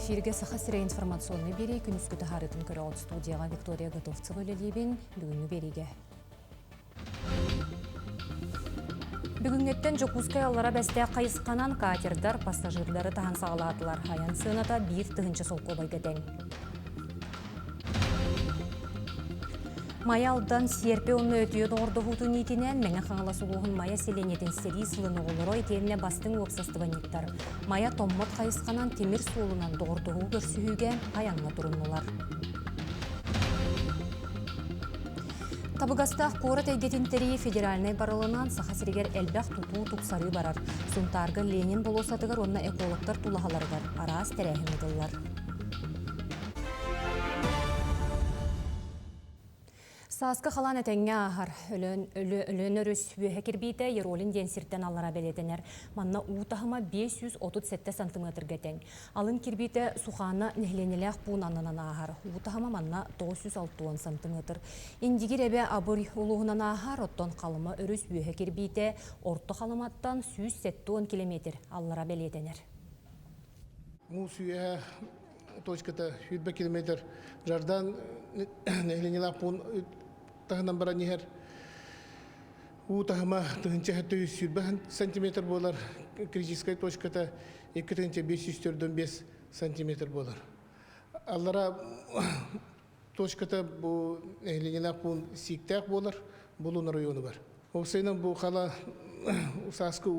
эфирге сахасыра информационный бери күнүскү тахарытын көрөт студияга Виктория Готовцева лелибин бүгүнү бериге. Бүгүнгеттен Жокускай аллара бәстә кайысканан катердар пассажирлары тахан сагалатылар. Аян сыната бир тыгынчы солко байгатен. Мая алдан серпе онны өтүйөд ордығутын етінен мәңі қаңыла сұлуғын мая селенетін сери сылыны олырой теніне бастың өксастываниттар. Мая томмат қайысқанан темір солынан доғырдығы көрсүйіге аянға тұрынылар. Табыгастақ қорат әйдетінтері федеральный барылынан сақасырегер әлбәқ тұту тұқсары барар. Сұнтарғы Ленин болосатығыр онына экологтар тулағаларғар. Арас тәрәхін еділар. Саасқы қалан әтәңе ағар өлін өріс бүйе кербейті еролін денсірттен аллара бәлетенер. Манна ұтағыма 537 см гәтен. Алын кербейті сұханы нәхленеләқ бұн анынан ағар. Ұтағыма манна 960 см. Индигер әбе абыр ұлығынан ағар оттон қалымы өріс бүйе кербейті орты қалыматтан 170 км аллара бәлетенер. Мусуя точката 100 км жардан нәхленеләқ бұн тағынан бара нехер утағыма тығынча 100 сантиметр болар, критическая точката 545 сантиметр болар. Аллара точката бұл әйленелақ бұл сиктәк болар, бұлын районы бар. Оқсайынан бұл қала ұсасқы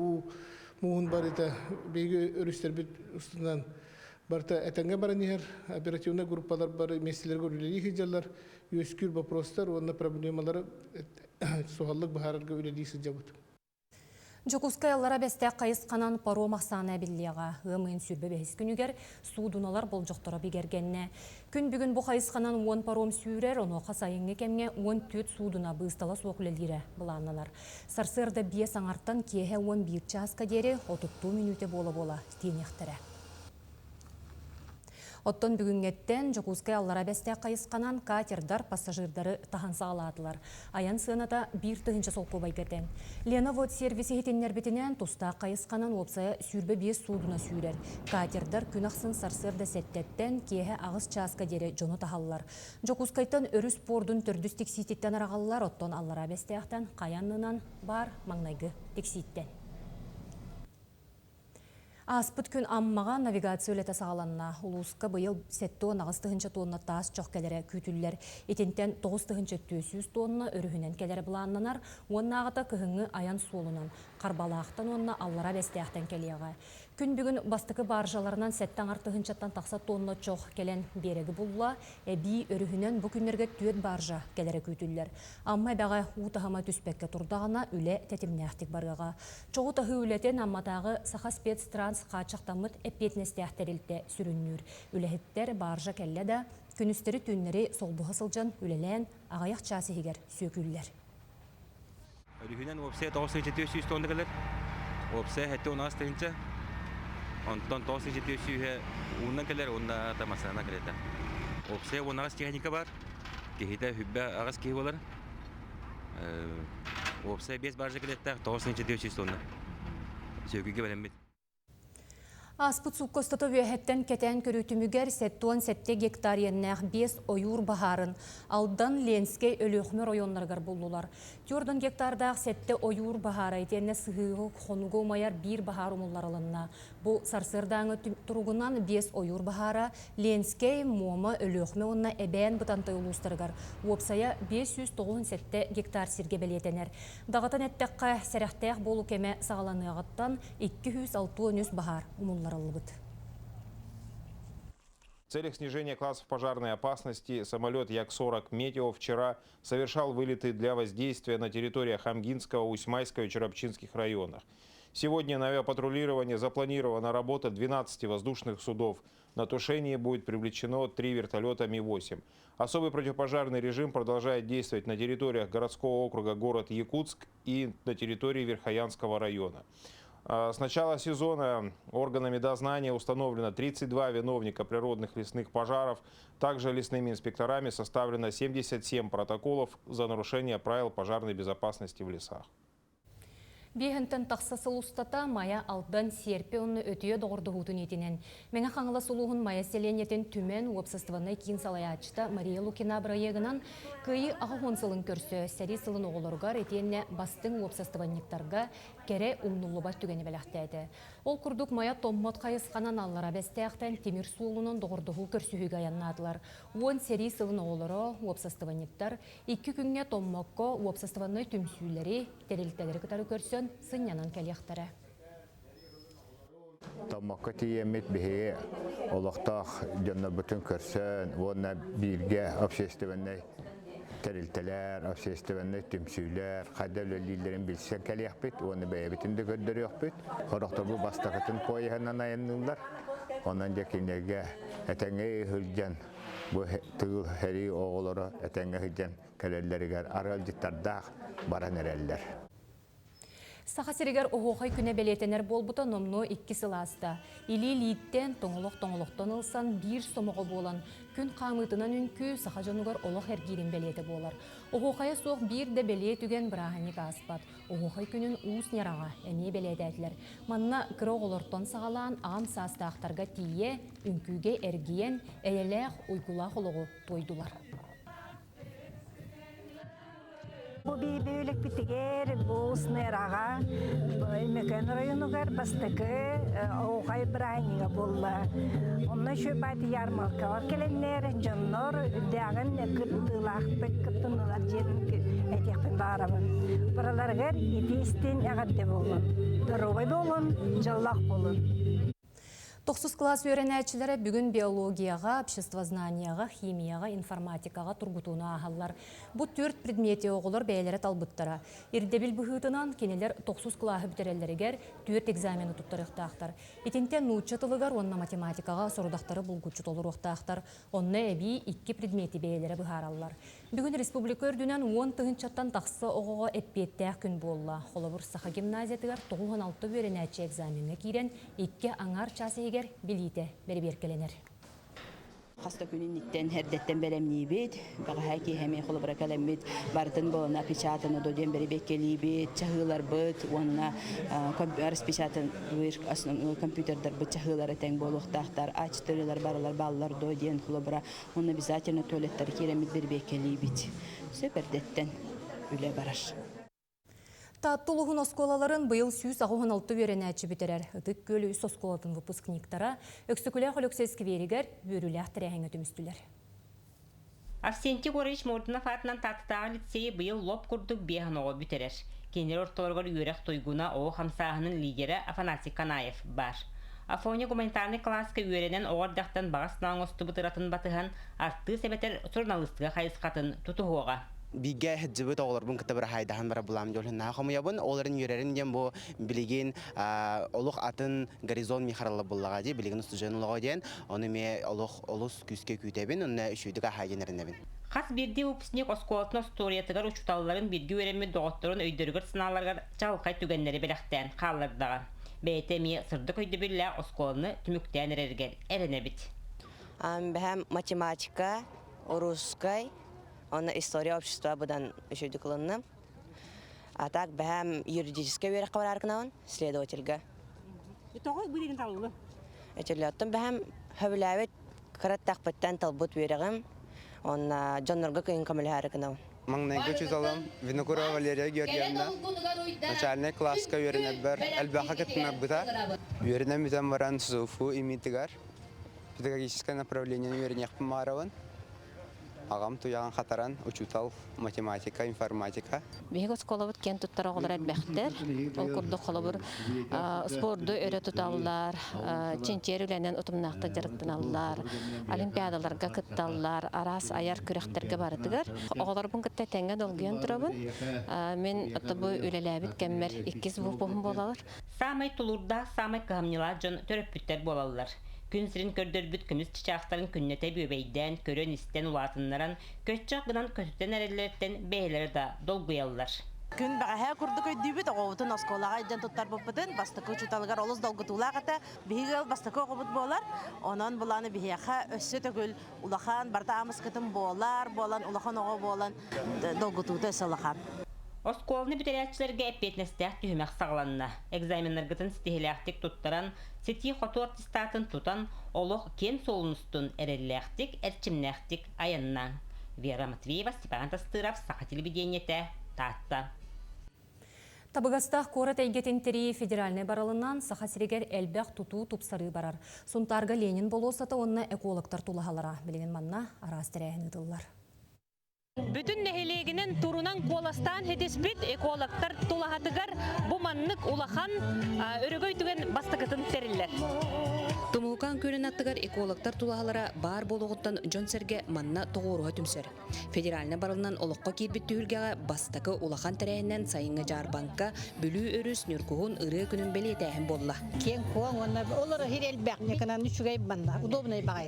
мұғын бар еді, бейгі өрістер біт ұстынан барта әтәңге бара нехер оперативный группалар бар, меселерге үлелі хиджалар, өскүр вопростар, онна проблемалары соғаллық бағарарға үлелі сыджабыд. Жокускай аллара бәстә кайысканан паро мақсаны әбіллеға ғымын сүрбе бәйіз күнігер судуналар бол жоқтыра бігергенне. Күн бүгін бұл кайысканан 10 паром сүйрер, оны қасайыңы кәмге 14 судуна бұйыстала соқылелері бұланылар. Сарсырда 5 аңарттан кеге 11 часқа дері 30 минуте бола-бола тенектірі. Оттон бүгінгеттен Жокускай аллара бәстә кайысканан катердар пассажирдары тахан сағалатылар. Аян сыната бир тыгынча солқы байгатен. Лена вот сервиси хетеннер бетінен туста кайысканан опсая сүрбе 5 судына сүйрер. Катердар күнақсын сарсырда сәттеттен кеге ағыз часка дере жону тахаллар. Жокускайтан өріс пордун түрдіс текситтен арағалылар. Оттон аллара бәстәяқтан қаянынан бар маңнайгы текситтен. Аспыт күн аммаға навигация өлеті сағаланна. Улуысқа бұйыл 7-9 тонна тас жоқ кәлері күтілілер. Етентен 9-200 тонна өріхінен кәлері бұланнанар. Онна ағыта күхіңі аян солынан. Қарбалақтан онна аллара бәстияқтан кәлеға. Күн бүгін бастықы баржаларынан 7-артығыншаттан тақса тонна жоқ кәлен берегі бұлла. Әбей өріхінен бұл күнерге түйет баржа кәлері күтілілер. Амма бәға ұтағыма түспәкке тұрдағына үлі тәтімнәқтік барғаға. Чоғытағы үлетен амматағы сақа спецтранс қачақтамыт әппетнестіяқтарелті сүріннүр. Үләхеттер баржа кәлі да күністері түннері солбығы сылжан үлелән ағаяқ часы егер сөкілілер. Өріхінен опсия 9-700 тонны кәлер. Опсия әтті 10-астығынша. Онтон 9-700 уыннан кәлер, онда тамасана кәледі. Опсия 10-ағыз техника бар. Кехеті хүббә ағыз кехі болар. Опсия 5 баржа кәледі, 9-700 тонны. Сөкіге бәлембет. Аспыт суккостаты өйәттен кәтән көрітімігер 7-7 гектар еннәқ 5 ойур бағарын алдан Ленскей өліқмі районларғар болулар. 4 гектардағы 7 ойур бағары етенне сығығы қонуғы майар 1 бағар ұмылар алынна. Бұл сарсырдаңы тұрғынан 5 ойур бағары Ленскей момы өліқмі онына әбән бұтантай ұлыстырғар. Опсая 597 гектар сірге бәлетенер. Дағытан әттәққа сәрәқтәқ болу кәмә сағаланы ағыттан 260 бағар ұмылар. В целях снижения классов пожарной опасности самолет Як-40 «Метео» вчера совершал вылеты для воздействия на территориях Амгинского, Усьмайского и Черопчинских районах. Сегодня на авиапатрулирование запланирована работа 12 воздушных судов. На тушение будет привлечено 3 вертолета Ми-8. Особый противопожарный режим продолжает действовать на территориях городского округа город Якутск и на территории Верхоянского района. С начала сезона органами дознания установлено 32 виновника природных лесных пожаров. Также лесными инспекторами составлено 77 протоколов за нарушение правил пожарной безопасности в лесах. Бейхінтін тақсасыл ұстата мая алдан серпе оны өтіе доғырдығудын етінен. Мәңі қаңыла сұлуғын мая селенетін түмен уапсыстываны кейін салаячыта Мария Лукина бірайегінан күйі аға қонсылын көрсі сәрі сылын оғылырғар етенне бастың уапсыстыванниктарға кәрі ұмнулы түгені бәліқтәді. Ол күрдік мая томмот қайысқанан аллара бәстәқтен темір суылынан доғырдығы көрсіхігі аяннадылар. Он сәрі сылын оғылыры уапсыстыванниктар 2 күнге томмокко уапсыстыванны түмсүйлері тәрелтелері кітары көрсін сынянан кәлияқтары. Тамаққа тиемет бихе олақтақ жонна бүтін көрсін, оны бірге общественный тәрелтелер, общественный түмсүйлер, қадавлөлілерін білсен кәлияқ бет, оны бәйбітінде көрдірі өқ бет. Қорақтар бұл бастақытын қойығынан айыныңдар. Онан жекенеге әтәңе хүлжен, бұл тұғыл әрі оғылары әтәңе хүлжен кәлелерігер аралжыттардақ баран әрелер. Сақасырегер оғуғай күне белетенер болбута номно 2 сыласта. Или литтен тоңылық-тоңылықтан ылсан бір сомығы болан. Күн қамытынан үнкі сақа жануғар олық әргерін белеті болар. Оғуғайы соқ бір де белет үген бірағаник аспат. Оғуғай күнін уыс нераға әне белеті әтілер. Манна кірі олырттан сағалан ағам састақтарға тие, үнкіге әргиен, әйеләқ ұйқылақ олығы тойдулар. Bu bir büyülük bitiger, bu snerağa, Mekan rayonu bastıkı, oğay brayniga bolla. Ondan şu baytı yarmarka var. Gelenler, canlar, dağın kırtılak, kırtınlar yerin etekten bağıramın. Buralarga ipisten ağadde bolun. Dırobay bolun, jallak bolun. 9 класс өйренәчілері бүгін биологияға, обществознанияға, химияға, информатикаға тұрғытуына ағалар. Бұл 4 предметі оғылыр бәйелері талбыттыра. Ердебіл бұғытынан кенелер 9 класс бітерелерігер 4 экзамені тұттарықтақтар. Етентен нұтчатылығар, онына математикаға сұрудақтары бұлғытчыт олыр оқтақтар. Онына әбі 2 предметі бәйелері бұғаралар. Бүгін республика өрдінен 10 тұғынчаттан тақсы оғыға әппеттәқ күн болла. Қолабыр сақа гимназиятығар 96 өйренәчі экзаменге кейрен 2 аңар часы билите берберкеленер. Хаста күнінниттен әрдеттен бәлемнейбет, баға ки хәме қолыбыра кәлембет, бардың болына печатаны доден беребеккелейбет, чағылар бұд, онына распечатан компьютердар бұд чағылары тәң болуқтақтар, ачтырылар барылар балылар доден қолыбыра, оны обязательно туалеттар керемет беребеккелейбет. Сөп әрдеттен үлі барар. Таттылығын осколаларын бұйыл сүйіз ағуғын веренәтші бітерер. Үтік көлі үс осколатын выпускниктара өксікілі қолөксескі верігер бөрілі ақтыряғын өтімістілер. Арсенти Горыч Мордынов атынан таттағы лицейі бұйыл лоп күрдік бейхін оғы бітерер. Кенер орталығыр үйрек тойгуна оғы қамсағының лидері Афанасий Канаев бар. Афония гуманитарный класска үйренен оғырдақтан бағасынан осты бұтыратын батыған артты себетер журналистіға қайысқатын тұтығуға. Биге хеджибет оларбын кытабыр хайдахан бара булам жолна хамыябын оларын юрерин дем бу билеген олух атын горизон михаралла буллага ди билеген студент логоден оны ме олус күскө күтебин оны үшүдүгө хайгенеринебин. Хас бирди упсник осколотно сториятыгар учуталларын бирги өреми доғотторун өйдөрүгөр сыналарга жалкай түгеннери белектен каллардаган. Бетеми сырдык өйдө билле осколны түмүктен эрерген эренебит. Бэхэм математика, русский, он история общества будан үшөйдүклынным. А так бэхэм юридический верх кавараркынан следовательга. Итогой бирин таллы. Этелеттен бэхэм хөвләбет караттакпыттан талбут верегим. Он жоннорга кыйын камыларкынан. Маңнайгы чүзалым Винокурова Валерия Георгиевна. Начальный класска үйренебер, әлбәқа кытмәббыта. Үйренемитен баран СУФУ имитигар. Педагогическое направление үйренекпін маравын. Ағам туяған қатаран учутал математика, информатика. Беге сколабыт кен туттар оғылар әлбәқтер. Ол күрді қолабыр спорды өрі тұталылар, ченчер үләнен ұтымнақты жарықтын алылар, олимпиадаларға кытталылар, арас аяр күректерге барытығар. Оғылар бұн кытта тәңген олғын тұрабын. Мен ұтыбы үлеләбіт кәммер 2 бұқпығын болалар. Самай тулурда, самай қағамнилар жон төріп бүттер болалылар. Күн сирин көрдөр бүт күміс чичақтарын күннете бөбейден, көрөн истен улатынларан, көтчақ гынан көтүттен әрелерден бәйлері да долгуялылар. Күн баға күрдік өйдейбіт, оғытын осколаға иден тұттар бұппытын, бастықы учуталығар олыз долгытулағыта, бігіл бастықы оғыбыт болар, онан бұланы бігеға өссі төгіл улахан, барда амыз кытын болар, болан улахан оғы болан, долгытуыты өсі улахан. Осколны битерячилерге эппетнестях түймәк сағланна. Экзаменлергітін стихиляқтик туттаран, сети хоту аттестатын тутан, олық кен солыныстын әрелләқтик, әрчімнәқтик аянна. Вера Матвеева, Степан Тастыров, Саха телевидениеті, Татта. Табыгастах корат әйгетентері федеральный баралынан сахасирегер әлбәқ туту тупсары барар. Сонтарга Ленин болосаты онна экологтар тулағалара. Білеген манна арастырайын ұдылар. Бүтін нәхелегінің турунан коластан хедеспит экологтар тулағатыгар бұ маннық улахан өрігөй түген бастықытын терілер. Тумукан көрін аттыгар экологтар тулағалара бар болуғыттан Джонсерге манна тоғыруға түмсер. Федеральны барылынан олыққа кейбіт түйілгеға бастықы улахан тәрәйінен сайынғы жар банкка бүлі өріс нүркуғын ұры күнін бәлі тәйін болла. Кен қуан, олары хирел бәқнекінен үшігей банда, удобный бағай.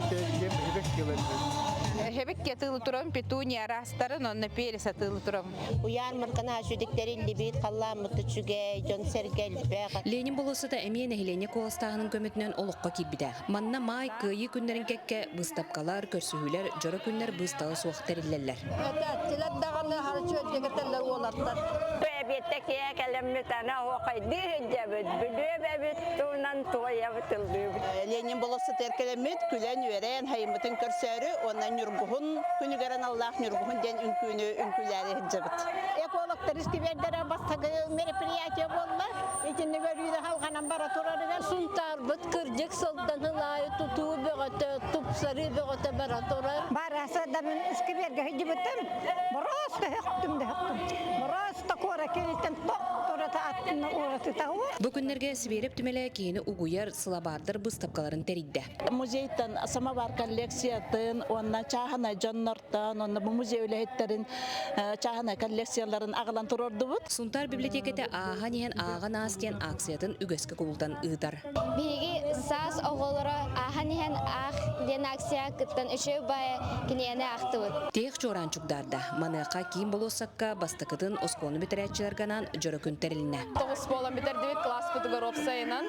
Хебек кетылы турам петуния растарын онна переса тылы турам. Уян мыркана жүдіктерін либит қалла мұттычуге, жон сергел бәға. Ленин болосыда әмейін әхилене коластағының көмітінен олыққа кейбіді. Манна май күйі күндерін кәкке бұстапқалар, көрсігілер, жора күндер бұсталы суақтар illellер. Ленин болосы теркелемет, күлен өрен, хайымытын көрсәрі, онан нүргуғын, күнігерін Аллах нүргуғын ден үнкүләрі жібіт. Экологтар істебердері бастығы мероприятия болма, етінні көрүйді халғанан бара тұрарыға. Сұнтар бұт кірдік сылдан ғылайы тұтуы бұғыты, тұпсары бұғыты бара тұрар. Барасы дамын іскеберге жібітім, бұрасты хектімді хектім. Бұрасты қора келістен тоқ тұраты аттыны ораты тауы. Бүкіндерге сіберіп түмелі кейіні угуяр сылабардыр бұстапқаларын тәридді. Музейттен самовар коллекциятын, онна чахана жоннортан, онна музей өлееттерін чахана коллекцияларын ағылан тұрорды бұд. Сунтар библиотекеті аған ehen аған астен акциятын үгескі кубултан ыдар. Биги сас оғылыры аған ehen ақ ден акция кыттан үші бай кенене ақты бұд. Тех жоран чугдарда. Манықа кейін болосаққа бастықытын осконы бітерәтчілерганан жора күн тәріліне. Тоғыз болан бітердівік класс бұтығыр опсайынан.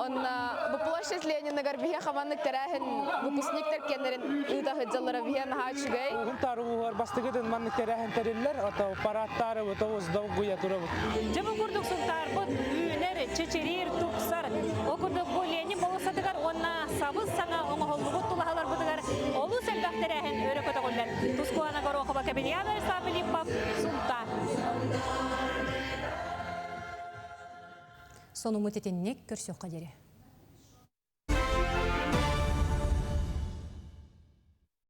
Онна бұ площадь Ленинагар бия қаманлық тәрәхін выпускниктер кендерін ұйда хыджалары бия наға чүгей. Тару бар бастығытын манлық тәрәхін тәрілер, параттары өтауыз дауғыя тұры бұд. Жабы күрдік сұлтар бұд үйінер, чечерер, тұпсар. О күрдік бұл Ленин болысатығар, онна сабыз саңа оңғылығы тұлағалар бұдығар. Олу сәлбәқ тәрәхін өрі көті қөлдер. Тұскуана ғару оқыба кәбелияны сабылиппап сұлтар. Сону мұтетеннек көрсеуқ қадері.